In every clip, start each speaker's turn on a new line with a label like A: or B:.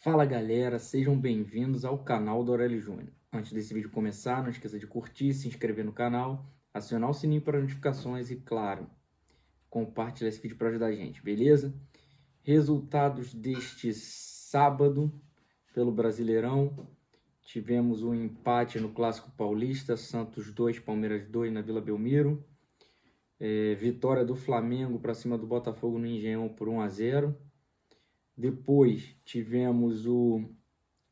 A: Fala galera, sejam bem-vindos ao canal do Aurélio Júnior. Antes desse vídeo começar, não esqueça de curtir, se inscrever no canal, acionar o sininho para notificações e, claro, compartilhar esse vídeo para ajudar a gente, beleza? Resultados deste sábado pelo Brasileirão. Tivemos um empate no Clássico Paulista, Santos 2, Palmeiras 2 na Vila Belmiro. Vitória do Flamengo para cima do Botafogo no Engenhão por 1-0. Depois tivemos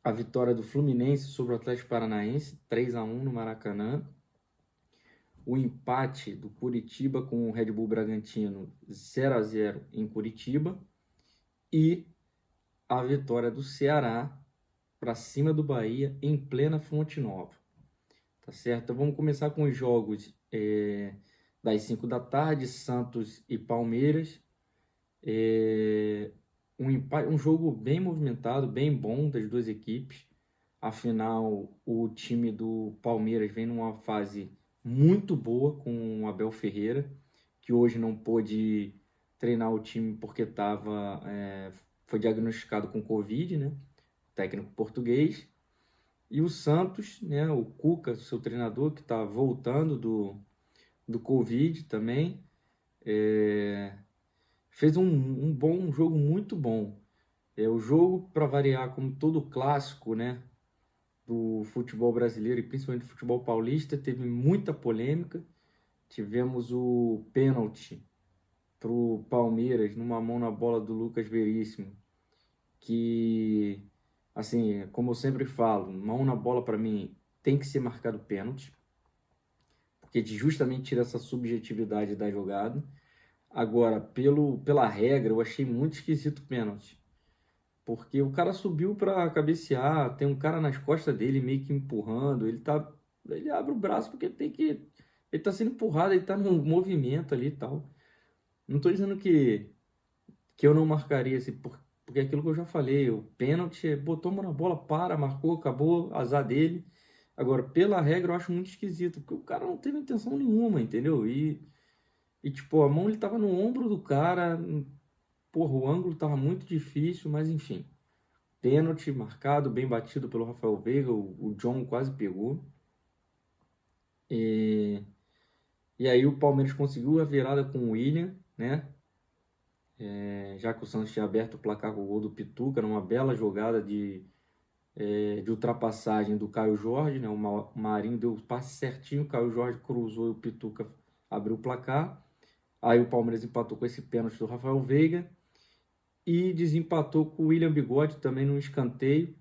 A: a vitória do Fluminense sobre o Atlético Paranaense, 3-1 no Maracanã. O empate do Curitiba com o Red Bull Bragantino, 0-0 em Curitiba. E a vitória do Ceará para cima do Bahia em plena Fonte Nova. Tá certo? Então vamos começar com os jogos das 5 da tarde, Santos e Palmeiras. Um jogo bem movimentado, bem bom das duas equipes. Afinal, o time do Palmeiras vem numa fase muito boa com o Abel Ferreira, que hoje não pôde treinar o time porque foi diagnosticado com Covid, né? Técnico português. E o Santos, né? O Cuca, seu treinador, que está voltando do Covid também. Fez um jogo muito bom. O jogo, para variar, como todo clássico, né, do futebol brasileiro e principalmente do futebol paulista, teve muita polêmica. Tivemos o pênalti para o Palmeiras, numa mão na bola do Lucas Veríssimo, que, assim, como eu sempre falo, mão na bola para mim tem que ser marcado pênalti, porque justamente tira essa subjetividade da jogada. Agora, pela regra, eu achei muito esquisito o pênalti. Porque o cara subiu para cabecear, tem um cara nas costas dele meio que empurrando, ele abre o braço porque ele tá sendo empurrado, ele tá num movimento ali e tal. Não tô dizendo que eu não marcaria porque é aquilo que eu já falei, o pênalti, botou a mão na bola, marcou, acabou, azar dele. Agora, pela regra, eu acho muito esquisito, porque o cara não teve intenção nenhuma, entendeu? E tipo, a mão ele tava no ombro do cara, porra, o ângulo tava muito difícil, mas enfim. Pênalti marcado, bem batido pelo Rafael Veiga, o John quase pegou. E, e aí o Palmeiras conseguiu a virada com o William, né? Já que o Santos tinha aberto o placar com o gol do Pituca, numa bela jogada de ultrapassagem do Caio Jorge, né? O Marinho deu o passe certinho, o Caio Jorge cruzou e o Pituca abriu o placar. Aí o Palmeiras empatou com esse pênalti do Rafael Veiga e desempatou com o William Bigode também no escanteio,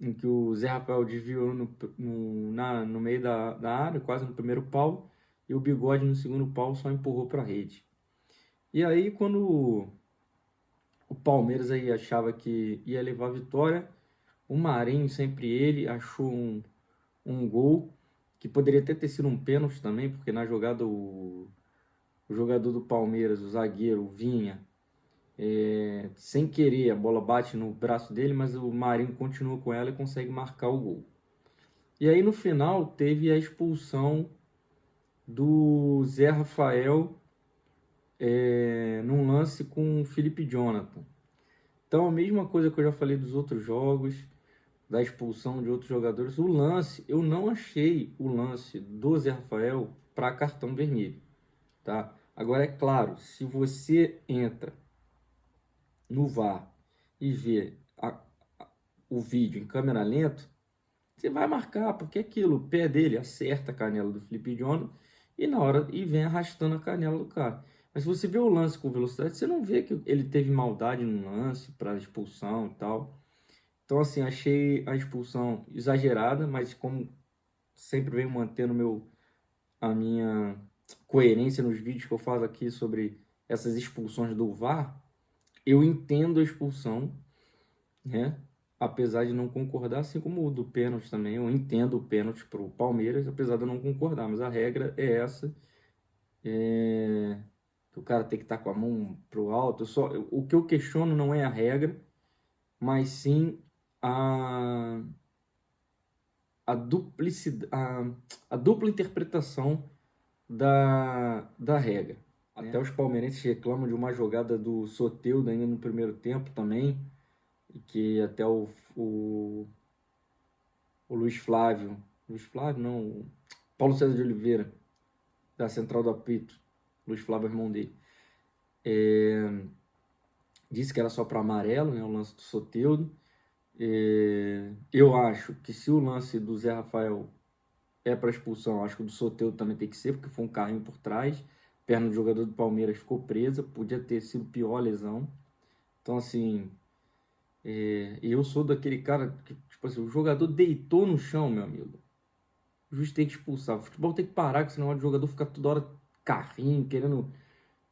A: em que o Zé Rafael desviou no meio da área, quase no primeiro pau, e o Bigode no segundo pau só empurrou para a rede. E aí, quando o Palmeiras aí achava que ia levar a vitória, o Marinho, sempre ele, achou um gol, que poderia até ter sido um pênalti também, porque na jogada o jogador do Palmeiras, o zagueiro, o Vinha, sem querer, a bola bate no braço dele, mas o Marinho continua com ela e consegue marcar o gol. E aí no final teve a expulsão do Zé Rafael num lance com o Felipe Jonathan. Então a mesma coisa que eu já falei dos outros jogos, da expulsão de outros jogadores, o lance, eu não achei o lance do Zé Rafael para cartão vermelho, tá? Agora é claro, se você entra no VAR e vê o vídeo em câmera lenta, você vai marcar, porque aquilo, o pé dele acerta a canela do Felipe Jonathan e vem arrastando a canela do cara. Mas se você vê o lance com velocidade, você não vê que ele teve maldade no lance para expulsão e tal. Então, assim, achei a expulsão exagerada, mas como sempre venho mantendo a minha coerência nos vídeos que eu faço aqui sobre essas expulsões do VAR, eu entendo a expulsão, né? Apesar de não concordar, assim como o do pênalti também, eu entendo o pênalti para o Palmeiras, apesar de eu não concordar, mas a regra é essa, que o cara tem que estar com a mão pro alto. O que eu questiono não é a regra, mas sim a duplicidade, a dupla interpretação da regra. Até os palmeirenses reclamam de uma jogada do Soteldo ainda no primeiro tempo também, e que até o, o Luiz Flávio não, Paulo César de Oliveira, da Central do Apito, Luiz Flávio, irmão dele, disse que era só para amarelo, né, o lance do Soteldo. Eu acho que se o lance do Zé Rafael é para expulsão, acho que o do Soteldo também tem que ser, porque foi um carrinho por trás, a perna do jogador do Palmeiras ficou presa, podia ter sido pior a lesão. Então, assim, eu sou daquele cara que, tipo assim, o jogador deitou no chão, meu amigo. O juiz tem que expulsar. O futebol tem que parar, que senão o jogador fica toda hora carrinho, querendo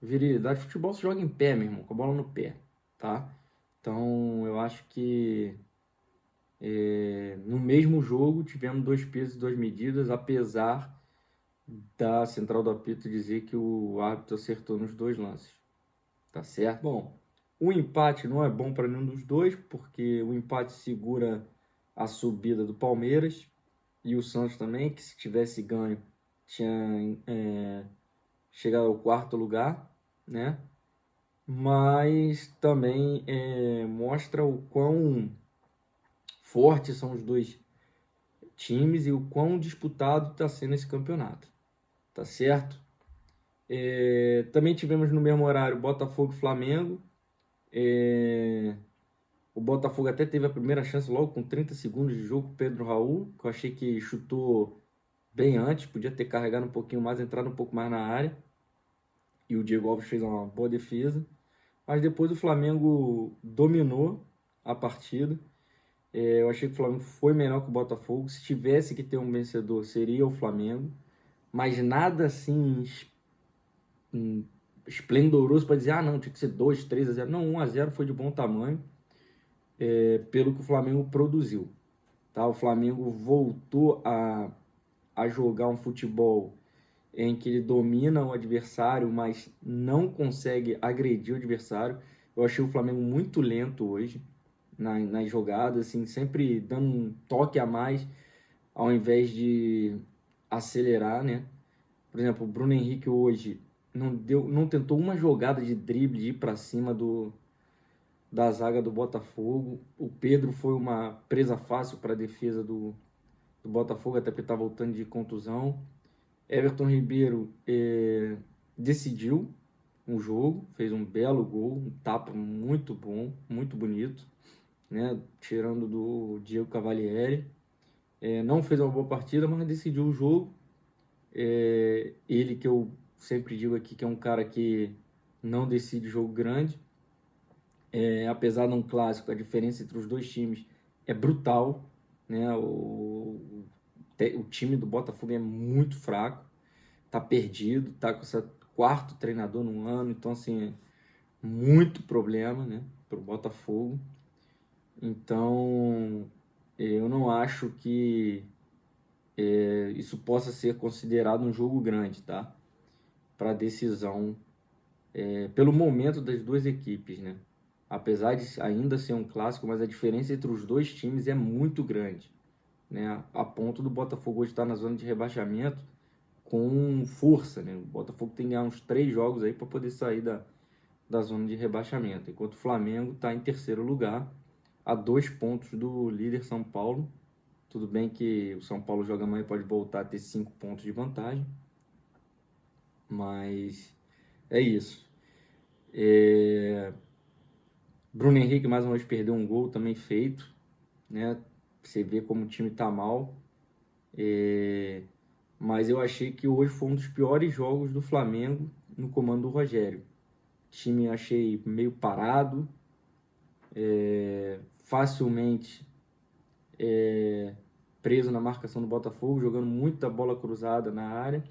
A: virilidade. Futebol se joga em pé, meu irmão, com a bola no pé, tá? Então, eu acho que no mesmo jogo tivemos dois pesos e duas medidas, apesar da Central do Apito dizer que o árbitro acertou nos dois lances, tá certo? Bom, o empate não é bom para nenhum dos dois, porque o empate segura a subida do Palmeiras e o Santos também, que se tivesse ganho tinha chegado ao quarto lugar, né? Mas também mostra o quão fortes são os dois times e o quão disputado está sendo esse campeonato, tá certo? Também tivemos no mesmo horário Botafogo e Flamengo. O Botafogo até teve a primeira chance logo com 30 segundos de jogo com o Pedro Raul, que eu achei que chutou bem antes, podia ter carregado um pouquinho mais, entrado um pouco mais na área. E o Diego Alves fez uma boa defesa. Mas depois o Flamengo dominou a partida. Eu achei que o Flamengo foi melhor que o Botafogo. Se tivesse que ter um vencedor, seria o Flamengo. Mas nada assim esplendoroso para dizer, ah, não, tinha que ser 2, 3-0. Não, 1-0 foi de bom tamanho, pelo que o Flamengo produziu. Tá? O Flamengo voltou a jogar um futebol em que ele domina o adversário, mas não consegue agredir o adversário. Eu achei o Flamengo muito lento hoje nas jogadas, assim, sempre dando um toque a mais ao invés de acelerar, né? Por exemplo, o Bruno Henrique hoje não tentou uma jogada de drible de ir para cima da zaga do Botafogo. O Pedro foi uma presa fácil para a defesa do Botafogo, até porque está voltando de contusão. Everton Ribeiro decidiu um jogo, fez um belo gol, um tapa muito bom, muito bonito, né? Tirando do Diego Cavalieri. Não fez uma boa partida, mas decidiu o jogo. Ele que eu sempre digo aqui que é um cara que não decide jogo grande. Apesar de um clássico, a diferença entre os dois times é brutal, né? O time do Botafogo é muito fraco, tá perdido, tá com esse quarto treinador no ano, então assim, muito problema, né, pro Botafogo. Então, eu não acho que isso possa ser considerado um jogo grande, tá? Para decisão, pelo momento das duas equipes, né? Apesar de ainda ser um clássico, mas a diferença entre os dois times é muito grande, né? A ponto do Botafogo hoje estar na zona de rebaixamento com força, né? O Botafogo tem que ganhar uns 3 jogos aí para poder sair da zona de rebaixamento, enquanto o Flamengo está em terceiro lugar, a 2 pontos do líder São Paulo. Tudo bem que o São Paulo joga amanhã e pode voltar a ter 5 pontos de vantagem, mas é isso. Bruno Henrique mais uma vez perdeu um gol também feito, né? Você vê como o time tá mal. Mas eu achei que hoje foi um dos piores jogos do Flamengo no comando do Rogério. O time achei meio parado, facilmente preso na marcação do Botafogo, jogando muita bola cruzada na área.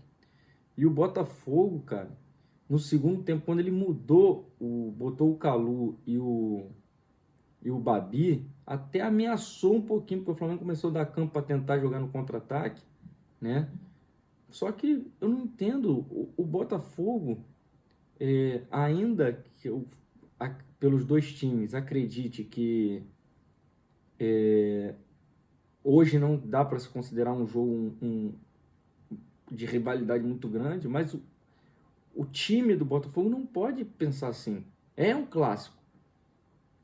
A: E o Botafogo, cara, no segundo tempo, quando ele botou o Calu e o Babi, até ameaçou um pouquinho, porque o Flamengo começou a dar campo para tentar jogar no contra-ataque, né? Só que eu não entendo, o Botafogo, ainda que pelos dois times, acredite que hoje não dá para se considerar um jogo de rivalidade muito grande, mas o time do Botafogo não pode pensar assim. É um clássico.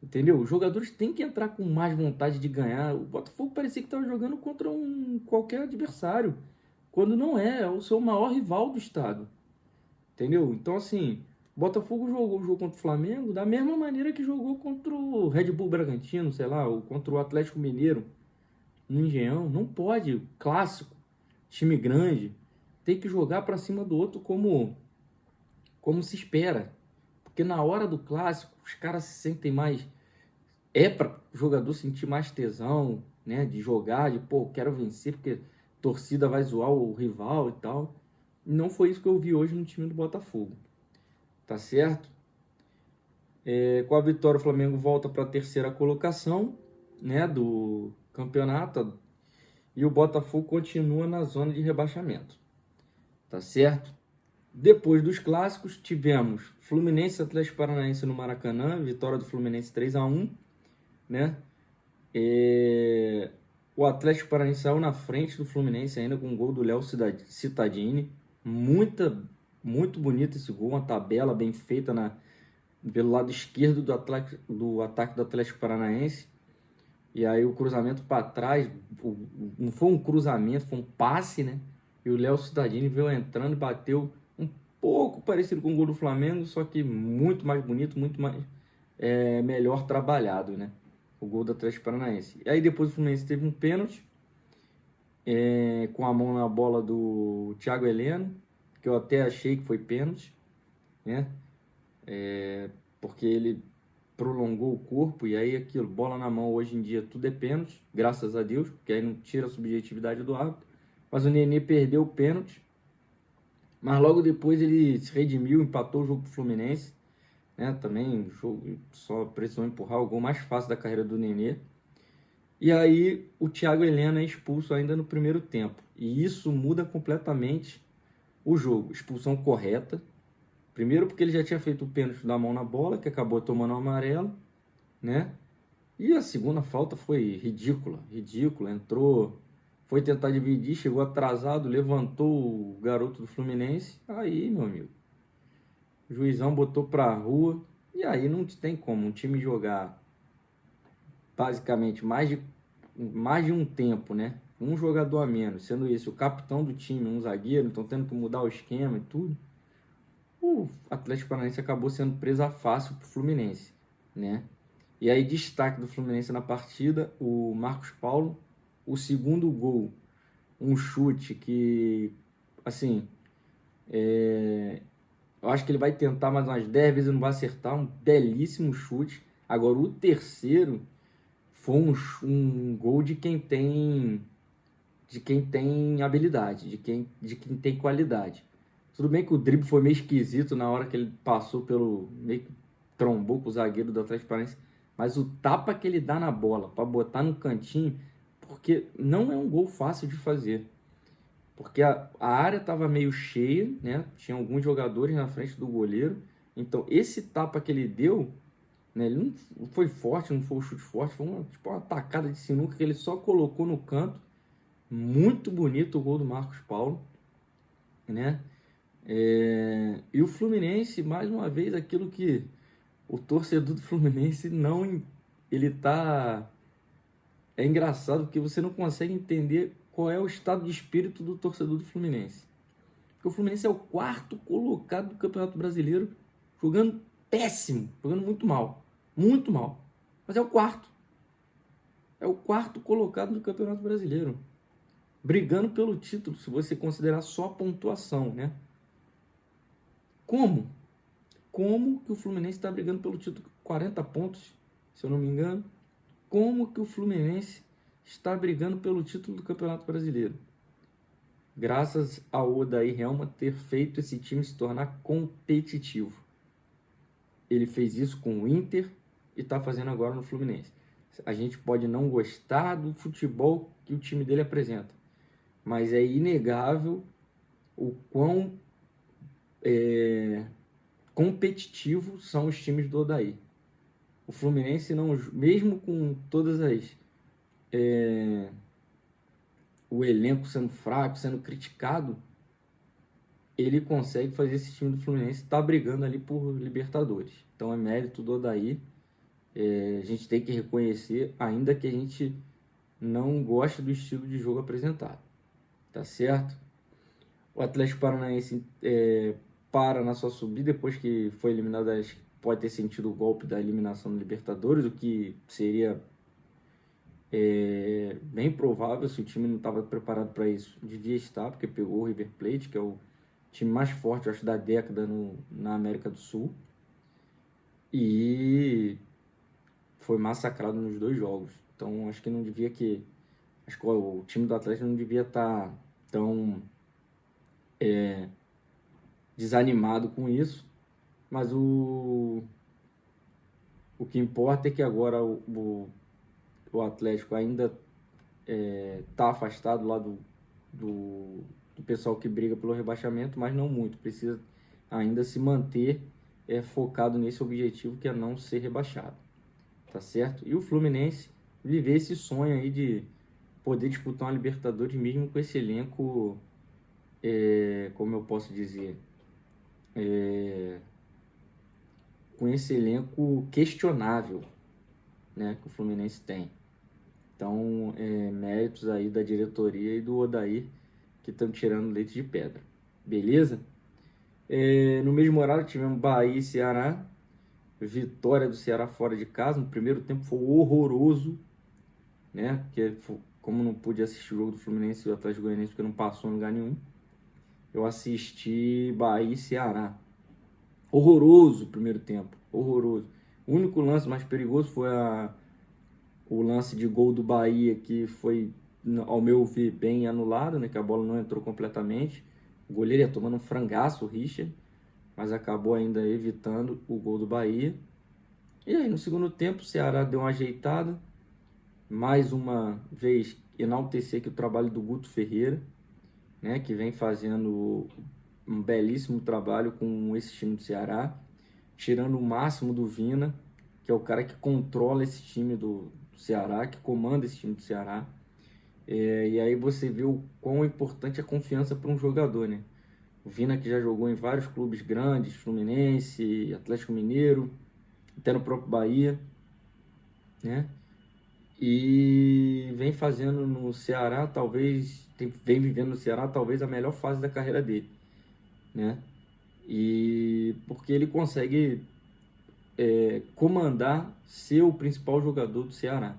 A: Entendeu? Os jogadores têm que entrar com mais vontade de ganhar. O Botafogo parecia que estava jogando contra qualquer adversário, quando não é, é o seu maior rival do estado. Entendeu? Então, assim, o Botafogo jogou o jogo contra o Flamengo da mesma maneira que jogou contra o Red Bull Bragantino, sei lá, ou contra o Atlético Mineiro, no Engenhão. Não pode, clássico, time grande, tem que jogar para cima do outro como se espera. Porque na hora do clássico, os caras se sentem mais. É para o jogador sentir mais tesão, né? De jogar, de pô, quero vencer porque a torcida vai zoar o rival e tal. Não foi isso que eu vi hoje no time do Botafogo. Tá certo? Com a vitória, o Flamengo volta para a terceira colocação, né? Do campeonato. E o Botafogo continua na zona de rebaixamento. Tá certo? Depois dos clássicos, tivemos Fluminense e Atlético Paranaense no Maracanã, vitória do Fluminense 3-1, né? O Atlético Paranaense saiu na frente do Fluminense ainda com um gol do Léo Cittadini. Muito bonito esse gol, uma tabela bem feita pelo lado esquerdo do ataque do Atlético Paranaense. E aí o cruzamento para trás, não foi um cruzamento, foi um passe, né? E o Léo Cittadini veio entrando e bateu um pouco parecido com o gol do Flamengo, só que muito mais bonito, muito mais melhor trabalhado, né? O gol do Atlético Paranaense. E aí depois o Fluminense teve um pênalti com a mão na bola do Thiago Heleno, que eu até achei que foi pênalti, né? Porque ele prolongou o corpo e aí aquilo, bola na mão hoje em dia tudo é pênalti, graças a Deus, porque aí não tira a subjetividade do árbitro. Mas o Nenê perdeu o pênalti, mas logo depois ele se redimiu, empatou o jogo pro Fluminense, né? Também o jogo só precisou empurrar o gol mais fácil da carreira do Nenê. E aí o Thiago Heleno é expulso ainda no primeiro tempo. E isso muda completamente o jogo. Expulsão correta. Primeiro porque ele já tinha feito o pênalti da mão na bola, que acabou tomando o amarelo, né? E a segunda falta foi ridícula, ridícula. Entrou, foi tentar dividir, chegou atrasado, levantou o garoto do Fluminense. Aí, meu amigo, o juizão botou pra rua. E aí não tem como um time jogar basicamente mais de um tempo, né? Um jogador a menos, sendo esse o capitão do time, um zagueiro, então tendo que mudar o esquema e tudo. O Atlético Paranaense acabou sendo presa fácil pro Fluminense, né? E aí destaque do Fluminense na partida, o Marcos Paulo, o segundo gol, um chute que, assim, eu acho que ele vai tentar mais umas 10 vezes e não vai acertar, um belíssimo chute. Agora o terceiro foi um gol de quem tem habilidade, de quem tem qualidade. Tudo bem que o drible foi meio esquisito na hora que ele passou meio que trombou com o zagueiro do Atlético Paranaense, mas o tapa que ele dá na bola para botar no cantinho, porque não é um gol fácil de fazer. Porque a área estava meio cheia, né? Tinha alguns jogadores na frente do goleiro. Então esse tapa que ele deu, né? Ele não foi forte, não foi um chute forte, foi uma tacada de sinuca que ele só colocou no canto. Muito bonito o gol do Marcos Paulo, né? E o Fluminense, mais uma vez, aquilo que o torcedor do Fluminense não. Ele tá. É engraçado porque você não consegue entender qual é o estado de espírito do torcedor do Fluminense. Porque o Fluminense é o quarto colocado do Campeonato Brasileiro, jogando péssimo, jogando muito mal. Muito mal. Mas é o quarto. É o quarto colocado do Campeonato Brasileiro. Brigando pelo título, se você considerar só a pontuação, né? Como? Como que o Fluminense está brigando pelo título com 40 pontos, se eu não me engano? Como que o Fluminense está brigando pelo título do Campeonato Brasileiro? Graças ao Odair Helma ter feito esse time se tornar competitivo. Ele fez isso com o Inter e está fazendo agora no Fluminense. A gente pode não gostar do futebol que o time dele apresenta, mas é inegável o quão competitivos são os times do Odair. O Fluminense, não, mesmo com todas o elenco sendo fraco, sendo criticado, ele consegue fazer esse time do Fluminense estar brigando ali por Libertadores. Então é mérito do Odair, A gente tem que reconhecer, ainda que a gente não goste do estilo de jogo apresentado, tá certo? O Atlético Paranaense para na sua subida depois que foi eliminado, pode ter sentido o golpe da eliminação da Libertadores, o que seria bem provável. Se o time não estava preparado para isso, devia estar, porque pegou o River Plate, que é o time mais forte, eu acho, da década na América do Sul, e foi massacrado nos 2 jogos. Então acho que não devia acho que o time do Atlético não devia estar tão desanimado com isso, mas o que importa é que agora o Atlético ainda está afastado lá do pessoal que briga pelo rebaixamento, mas não muito. Precisa ainda se manter focado nesse objetivo, que é não ser rebaixado, tá certo? E o Fluminense viver esse sonho aí de poder disputar uma Libertadores mesmo com esse elenco, como eu posso dizer, com esse elenco questionável, né, que o Fluminense tem. Então, méritos aí da diretoria e do Odair, que estão tirando leite de pedra. Beleza? No mesmo horário tivemos Bahia e Ceará. Vitória do Ceará fora de casa. No primeiro tempo foi horroroso, né? Porque, como não pude assistir o jogo do Fluminense e o Atlético Goianiense, porque não passou em lugar nenhum, eu assisti Bahia e Ceará. Horroroso o primeiro tempo. Horroroso. O único lance mais perigoso foi o lance de gol do Bahia, que foi, ao meu ver, bem anulado, né? Que a bola não entrou completamente. O goleiro ia tomando um frangaço, o Richard, mas acabou ainda evitando o gol do Bahia. E aí, no segundo tempo, o Ceará deu uma ajeitada. Mais uma vez, enaltecer aqui o trabalho do Guto Ferreira, né? Que vem fazendo um belíssimo trabalho com esse time do Ceará, tirando o máximo do Vina, que é o cara que controla esse time do Ceará, que comanda esse time do Ceará. E aí você vê o quão importante é a confiança para um jogador, né? O Vina, que já jogou em vários clubes grandes, Fluminense, Atlético Mineiro, até no próprio Bahia, né? E vem fazendo no Ceará, vem vivendo no Ceará talvez a melhor fase da carreira dele, né? E porque ele consegue comandar, ser o principal jogador do Ceará,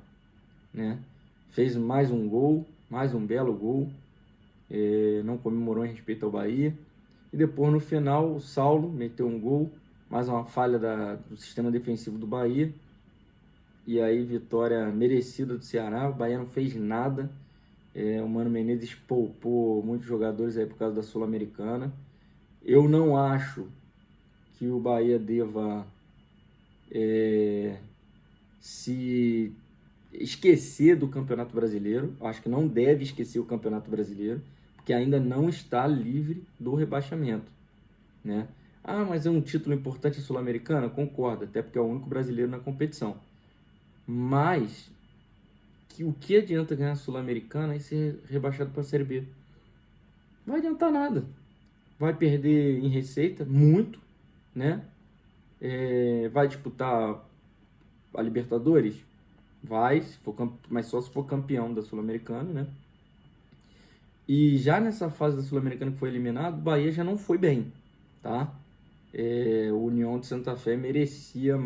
A: né? Fez mais um gol, mais um belo gol, não comemorou em respeito ao Bahia. E depois, no final, o Saulo meteu um gol, mais uma falha do sistema defensivo do Bahia. E aí, vitória merecida do Ceará. O Bahia não fez nada. O Mano Menezes poupou muitos jogadores aí por causa da Sul-Americana. Eu não acho que o Bahia deva se esquecer do Campeonato Brasileiro. Acho que não deve esquecer o Campeonato Brasileiro, porque ainda não está livre do rebaixamento, né? Ah, mas é um título importante sul-americano? Concordo, até porque é o único brasileiro na competição. Mas o que adianta ganhar a Sul-Americana e ser rebaixado para a Série B? Não vai adiantar nada. Vai perder em receita, muito, né? Vai disputar a Libertadores? Vai, mas só se for campeão da Sul-Americana, né? E já nessa fase da Sul-Americana que foi eliminado, o Bahia já não foi bem, tá? O União de Santa Fé merecia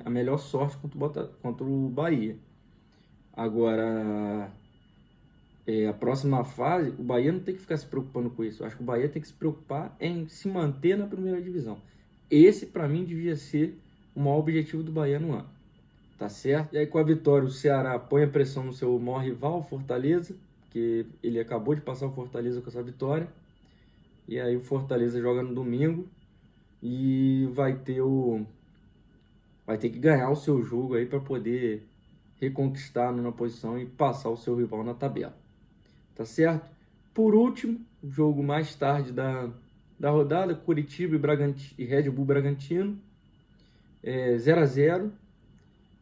A: a melhor sorte contra o Bahia. Agora, a próxima fase, o Bahia não tem que ficar se preocupando com isso. Eu acho que o Bahia tem que se preocupar em se manter na primeira divisão. Esse, para mim, devia ser o maior objetivo do Bahia no ano. Tá certo? E aí, com a vitória, o Ceará põe a pressão no seu maior rival, Fortaleza, que ele acabou de passar o Fortaleza com essa vitória. E aí o Fortaleza joga no domingo e vai ter que ganhar o seu jogo aí para poder reconquistar a nona posição e passar o seu rival na tabela. Tá certo? Por último, o jogo mais tarde da rodada, Curitiba e Red Bull Bragantino, 0-0.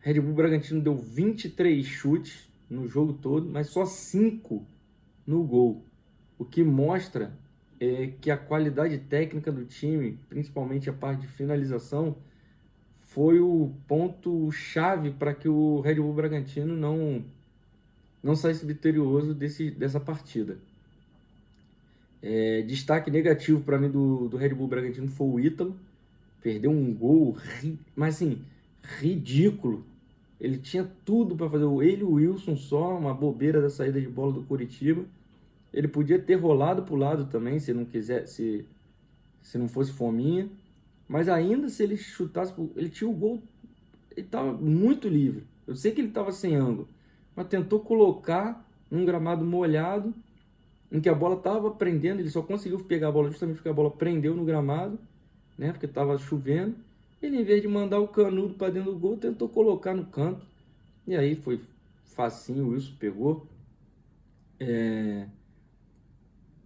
A: Red Bull Bragantino deu 23 chutes no jogo todo, mas só 5 no gol. O que mostra que a qualidade técnica do time, principalmente a parte de finalização, foi o ponto-chave para que o Red Bull Bragantino não saísse vitorioso dessa partida. Destaque negativo para mim do Red Bull Bragantino foi o Ítalo. Perdeu um gol, mas assim, ridículo. Ele tinha tudo para fazer. Ele e o Wilson só, uma bobeira da saída de bola do Coritiba. Ele podia ter rolado para o lado também, se não quisesse, se não fosse fominha. Mas ainda se ele chutasse, ele tinha o gol, ele estava muito livre. Eu sei que ele estava sem ângulo, mas tentou colocar num gramado molhado, em que a bola estava prendendo, ele só conseguiu pegar a bola justamente porque a bola prendeu no gramado, né? Porque estava chovendo. Ele, em vez de mandar o canudo para dentro do gol, tentou colocar no canto. E aí foi facinho, o Wilson pegou.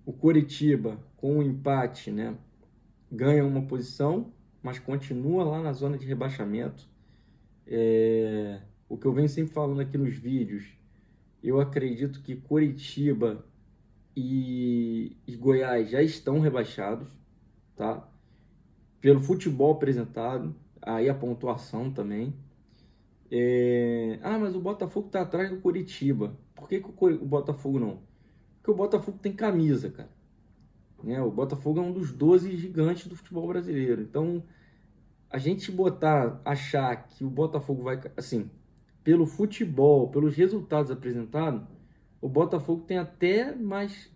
A: O Coritiba, com o empate, né, ganha uma posição, mas continua lá na zona de rebaixamento. O que eu venho sempre falando aqui nos vídeos, eu acredito que Coritiba e Goiás já estão rebaixados, tá? Pelo futebol apresentado, aí a pontuação também. Mas o Botafogo tá atrás do Coritiba. Por que o Botafogo não? Porque o Botafogo tem camisa, cara. Né? O Botafogo é um dos 12 gigantes do futebol brasileiro. Então, a gente achar que o Botafogo vai... Assim, pelo futebol, pelos resultados apresentados, o Botafogo tem até mais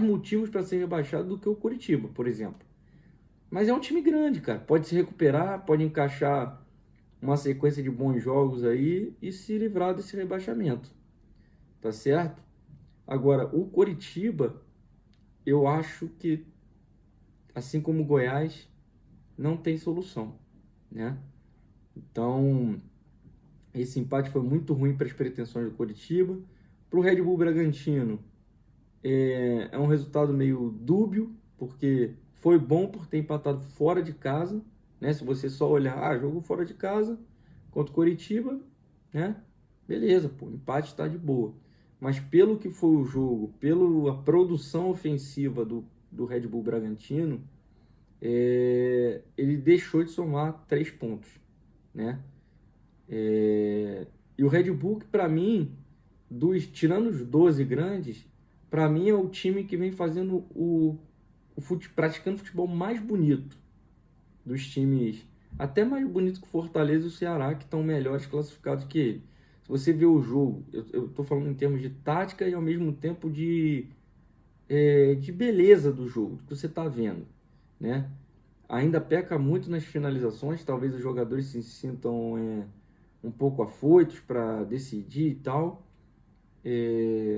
A: motivos para ser rebaixado do que o Coritiba, por exemplo. Mas é um time grande, cara. Pode se recuperar, pode encaixar uma sequência de bons jogos aí e se livrar desse rebaixamento. Tá certo? Agora, o Coritiba, eu acho que, assim como o Goiás, não tem solução, né? Então, esse empate foi muito ruim para as pretensões do Coritiba. Para o Red Bull Bragantino, é um resultado meio dúbio, porque foi bom por ter empatado fora de casa, né? Se você só olhar, jogo fora de casa contra o Coritiba, né? Beleza, pô, empate está de boa. Mas pelo que foi o jogo, pela produção ofensiva do Red Bull Bragantino, ele deixou de somar 3 pontos, né? E o Red Bull, para mim, tirando os 12 grandes, para mim é o time que vem fazendo praticando futebol mais bonito dos times, até mais bonito que o Fortaleza e o Ceará, que estão melhores classificados que ele. Se você vê o jogo, eu estou falando em termos de tática e ao mesmo tempo de beleza do jogo, do que você está vendo, né? Ainda peca muito nas finalizações, talvez os jogadores se sintam um pouco afoitos para decidir e tal,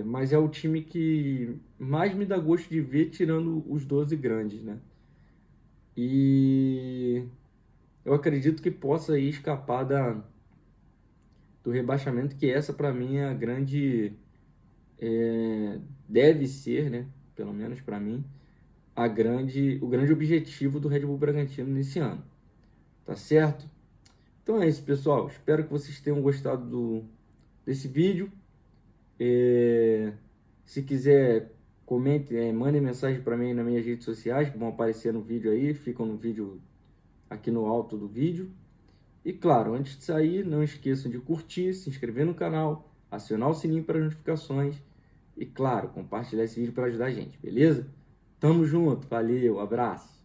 A: mas é o time que mais me dá gosto de ver, tirando os 12 grandes, né? E eu acredito que possa aí escapar do rebaixamento, que essa para mim é a grande, deve ser, né? Pelo menos para mim, o grande objetivo do Red Bull Bragantino nesse ano. Tá certo? Então é isso, pessoal. Espero que vocês tenham gostado desse vídeo. Se quiser, comente, mande mensagem para mim nas minhas redes sociais, que vão aparecer no vídeo aí, ficam no vídeo aqui no alto do vídeo. E claro, antes de sair, não esqueçam de curtir, se inscrever no canal, acionar o sininho para notificações e, claro, compartilhar esse vídeo para ajudar a gente, beleza? Tamo junto, valeu, abraço!